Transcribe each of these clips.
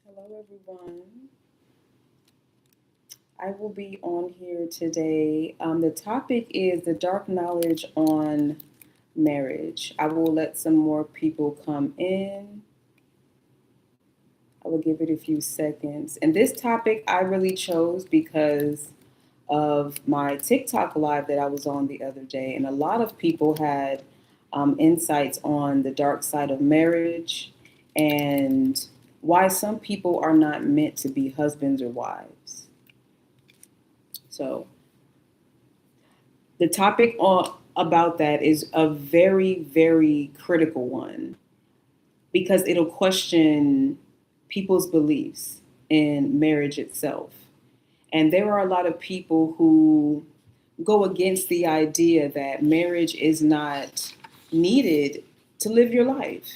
Hello, everyone. I will be on here today. The topic is the dark knowledge on marriage. I will let some more people come in. I will give it a few seconds. And this topic I really chose because of my TikTok live that I was on the other day. And a lot of people had insights on the dark side of marriage and why some people are not meant to be husbands or wives. So the topic about that is a very, very critical one because it'll question people's beliefs in marriage itself. And there are a lot of people who go against the idea that marriage is not needed to live your life.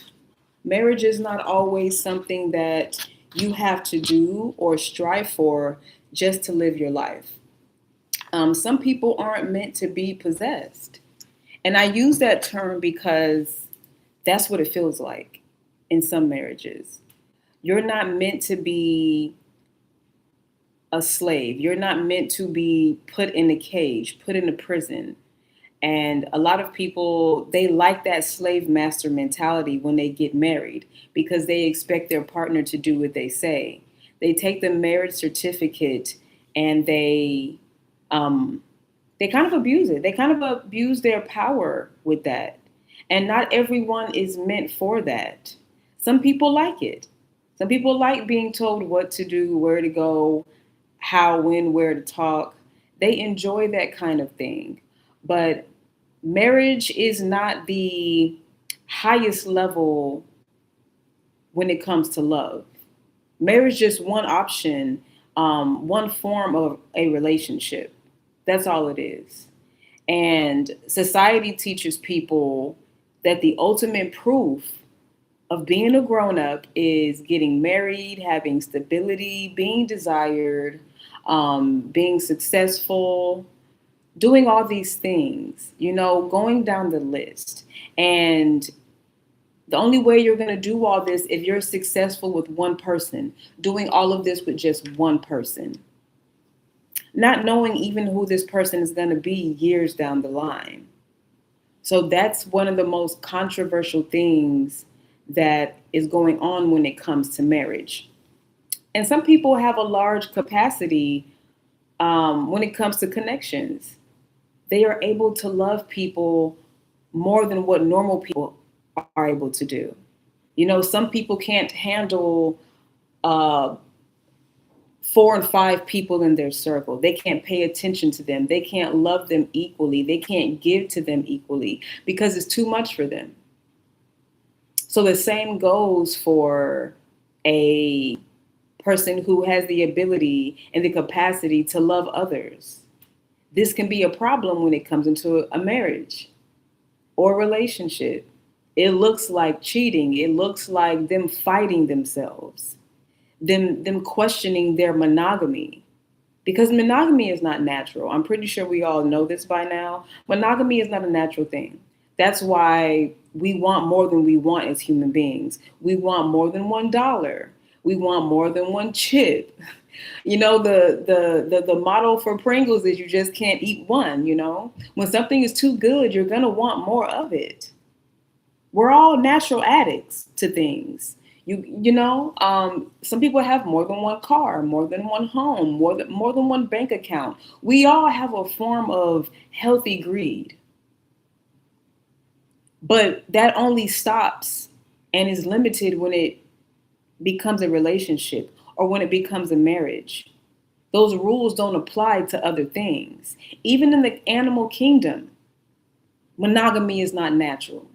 Marriage is not always something that you have to do or strive for just to live your life. Some people aren't meant to be possessed. And I use that term because that's what it feels like in some marriages. You're not meant to be a slave. You're not meant to be put in a cage, put in a prison. And a lot of people, they like that slave master mentality when they get married because they expect their partner to do what they say. They take the marriage certificate and um, they kind of abuse it. They kind of abuse their power with that. And not everyone is meant for that. Some people like it. Some people like being told what to do, where to go, how, when, where to talk. They enjoy that kind of thing. But marriage is not the highest level when it comes to love. Marriage is just one option, one form of a relationship. That's all it is. And society teaches people that the ultimate proof of being a grown up is getting married, having stability, being desired, being successful, doing all these things, going down the list. And the only way you're going to do all this if you're successful with one person, doing all of this with just one person, not knowing even who this person is going to be years down the line. So that's one of the most controversial things that is going on when it comes to marriage. And some people have a large capacity when it comes to connections. They are able to love people more than what normal people are able to do. Some people can't handle uh, 4 and 5 people in their circle. They can't pay attention to them. They can't love them equally. They can't give to them equally because it's too much for them. So the same goes for a person who has the ability and the capacity to love others. This can be a problem when it comes into a marriage or relationship. It looks like cheating. It looks like them fighting themselves, them questioning their monogamy. Because monogamy is not natural. I'm pretty sure we all know this by now. Monogamy is not a natural thing. That's why we want more than we want as human beings. We want more than $1. We want more than one chip. The motto for Pringles is you just can't eat one. When something is too good, you're gonna want more of it. We're all natural addicts to things. Some people have more than one car, more than one home, more than one bank account. We all have a form of healthy greed. But that only stops and is limited when it becomes a relationship or when it becomes a marriage. Those rules don't apply to other things. Even in the animal kingdom, monogamy is not natural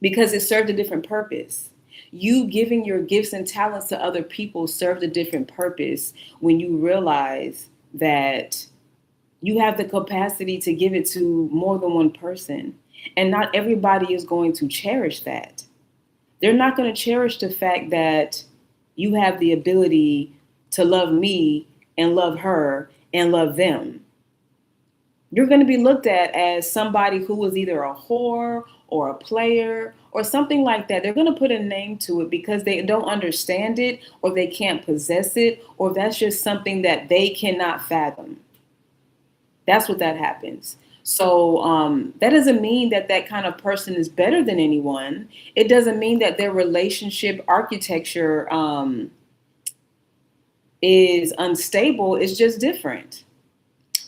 because it served a different purpose. You giving your gifts and talents to other people served a different purpose when you realize that you have the capacity to give it to more than one person. And not everybody is going to cherish that. They're not going to cherish the fact that you have the ability to love me and love her and love them. You're going to be looked at as somebody who was either a whore or a player or something like that. They're going to put a name to it because they don't understand it, or they can't possess it, or that's just something that they cannot fathom. That's what that happens. So that doesn't mean that that kind of person is better than anyone. It doesn't mean that their relationship architecture is unstable. It's just different.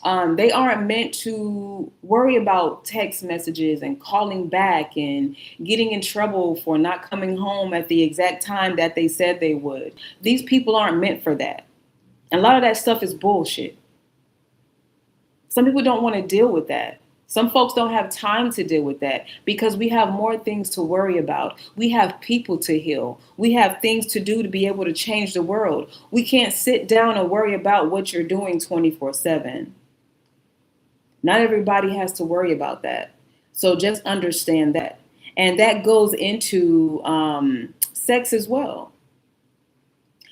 They aren't meant to worry about text messages and calling back and getting in trouble for not coming home at the exact time that they said they would. These people aren't meant for that. And a lot of that stuff is bullshit. Some people don't want to deal with that. Some folks don't have time to deal with that because we have more things to worry about. We have people to heal. We have things to do to be able to change the world. We can't sit down and worry about what you're doing 24/7. Not everybody has to worry about that. So just understand that. And that goes into sex as well.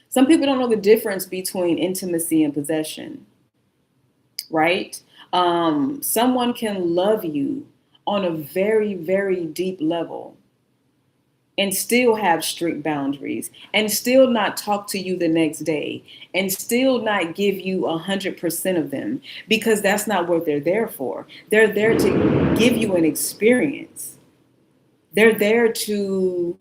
Some people don't know the difference between intimacy and possession, right? Someone can love you on a very, very deep level and still have strict boundaries and still not talk to you the next day and still not give you 100% of them because that's not what they're there for. They're there to give you an experience. They're there to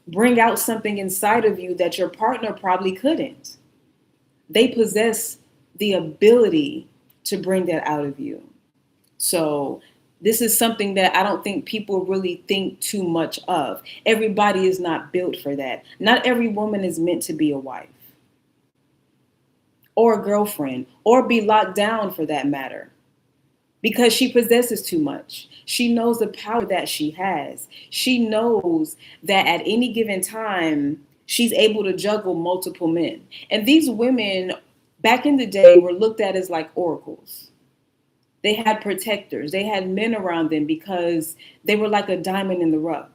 bring out something inside of you that your partner probably couldn't. They possess the ability to bring that out of you. So this is something that I don't think people really think too much of. Everybody is not built for that. Not every woman is meant to be a wife or a girlfriend or be locked down for that matter because she possesses too much. She knows the power that she has. She knows that at any given time, she's able to juggle multiple men. And these women back in the day were looked at as like oracles. They had protectors. They had men around them because they were like a diamond in the rough.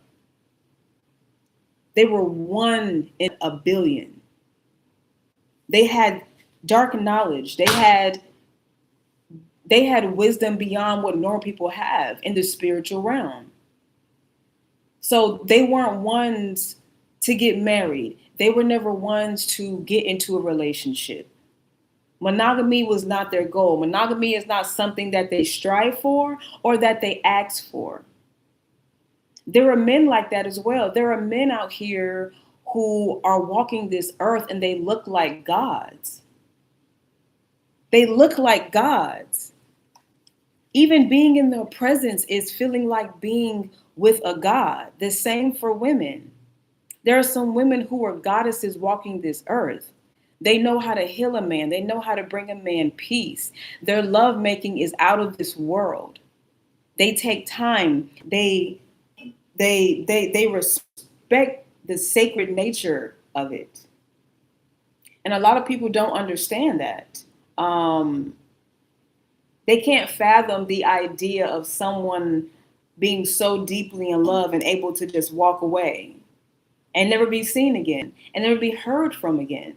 They were one in a billion. They had dark knowledge. They had wisdom beyond what normal people have in the spiritual realm. So they weren't ones to get married. They were never ones to get into a relationship. Monogamy was not their goal. Monogamy is not something that they strive for or that they ask for. There are men like that as well. There are men out here who are walking this earth and they look like gods. They look like gods. Even being in their presence is feeling like being with a god. The same for women. There are some women who are goddesses walking this earth. They know how to heal a man. They know how to bring a man peace. Their lovemaking is out of this world. They take time. They respect the sacred nature of it. And a lot of people don't understand that. They can't fathom the idea of someone being so deeply in love and able to just walk away and never be seen again and never be heard from again.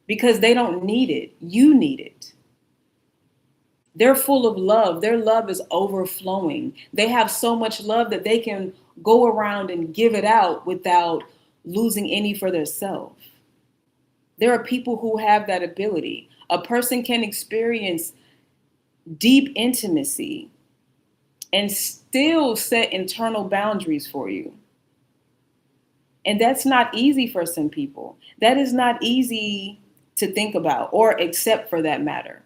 Because they don't need it. You need it. They're full of love. Their love is overflowing. They have so much love that they can go around and give it out without losing any for themselves. There are people who have that ability. A person can experience deep intimacy and still set internal boundaries for you. And that's not easy for some people. That is not easy to think about or accept for that matter.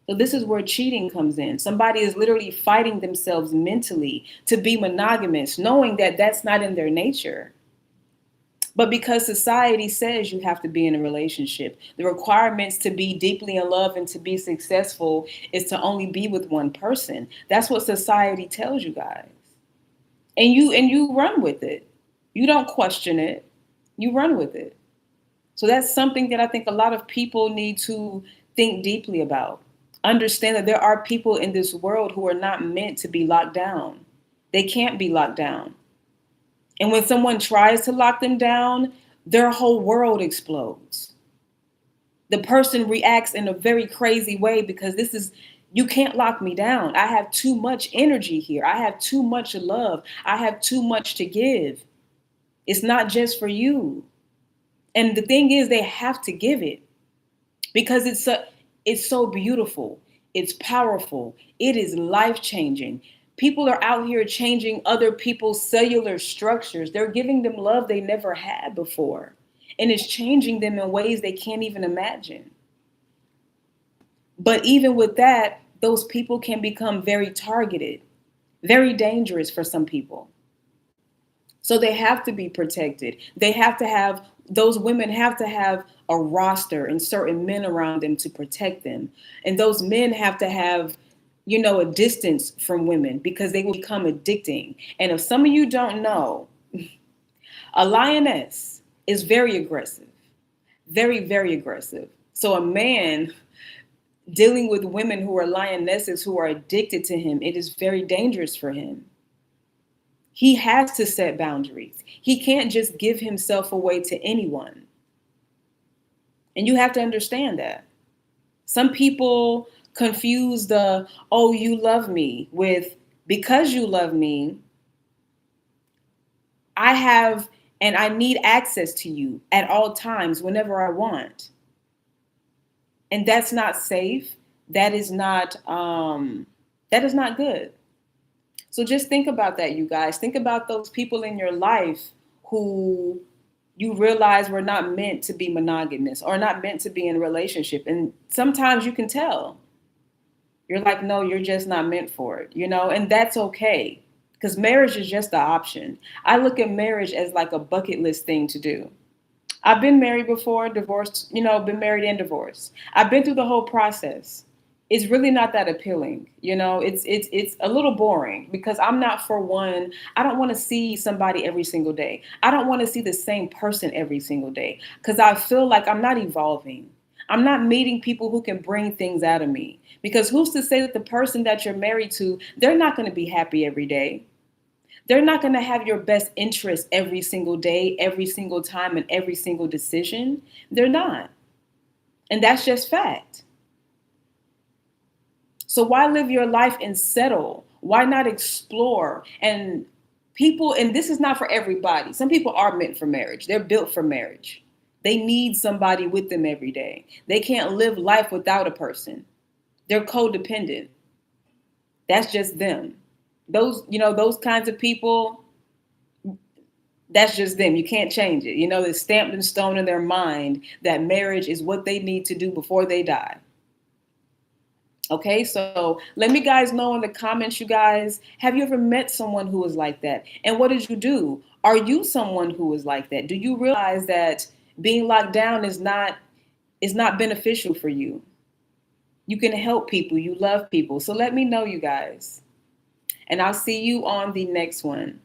So this is where cheating comes in. Somebody is literally fighting themselves mentally to be monogamous, knowing that that's not in their nature. But because society says you have to be in a relationship, the requirements to be deeply in love and to be successful is to only be with one person. That's what society tells you guys. And you run with it. You don't question it. You run with it. So that's something that I think a lot of people need to think deeply about. Understand that there are people in this world who are not meant to be locked down. They can't be locked down. And when someone tries to lock them down, their whole world explodes. The person reacts in a very crazy way because this is You can't lock me down. I have too much energy here. I have too much love. I have too much to give. It's not just for you. And the thing is, they have to give it because it's so beautiful. It's powerful. It is life-changing. People are out here changing other people's cellular structures. They're giving them love they never had before. And it's changing them in ways they can't even imagine. But even with that, those people can become very targeted, very dangerous for some people. So they have to be protected. Those women have to have a roster and certain men around them to protect them. And those men have to have, a distance from women because they will become addicting. And if some of you don't know, a lioness is very aggressive, very, very aggressive. So a man dealing with women who are lionesses who are addicted to him, it is very dangerous for him. He has to set boundaries. He can't just give himself away to anyone. And you have to understand that. Some people confuse the, oh, you love me with, because you love me, I have and I need access to you at all times whenever I want. And that's not safe. That is not good. So just think about that, you guys. Think about those people in your life who you realize were not meant to be monogamous or not meant to be in a relationship. And sometimes you can tell. You're like, no, you're just not meant for it, and that's okay. Because marriage is just the option. I look at marriage as like a bucket list thing to do. I've been married before, divorced, been married and divorced. I've been through the whole process. It's really not that appealing. It's a little boring because I'm not for one. I don't want to see somebody every single day. I don't want to see the same person every single day because I feel like I'm not evolving. I'm not meeting people who can bring things out of me because who's to say that the person that you're married to, they're not going to be happy every day. They're not going to have your best interest every single day, every single time, and every single decision. They're not. And that's just fact. So why live your life and settle? Why not explore? And this is not for everybody. Some people are meant for marriage. They're built for marriage. They need somebody with them every day. They can't live life without a person. They're codependent. That's just them. Those kinds of people, that's just them. You can't change it. It's stamped in stone in their mind that marriage is what they need to do before they die. Okay, so let me guys know in the comments, you guys, have you ever met someone who was like that? And what did you do? Are you someone who was like that? Do you realize that being locked down is not beneficial for you? You can help people. You love people. So let me know, you guys. And I'll see you on the next one.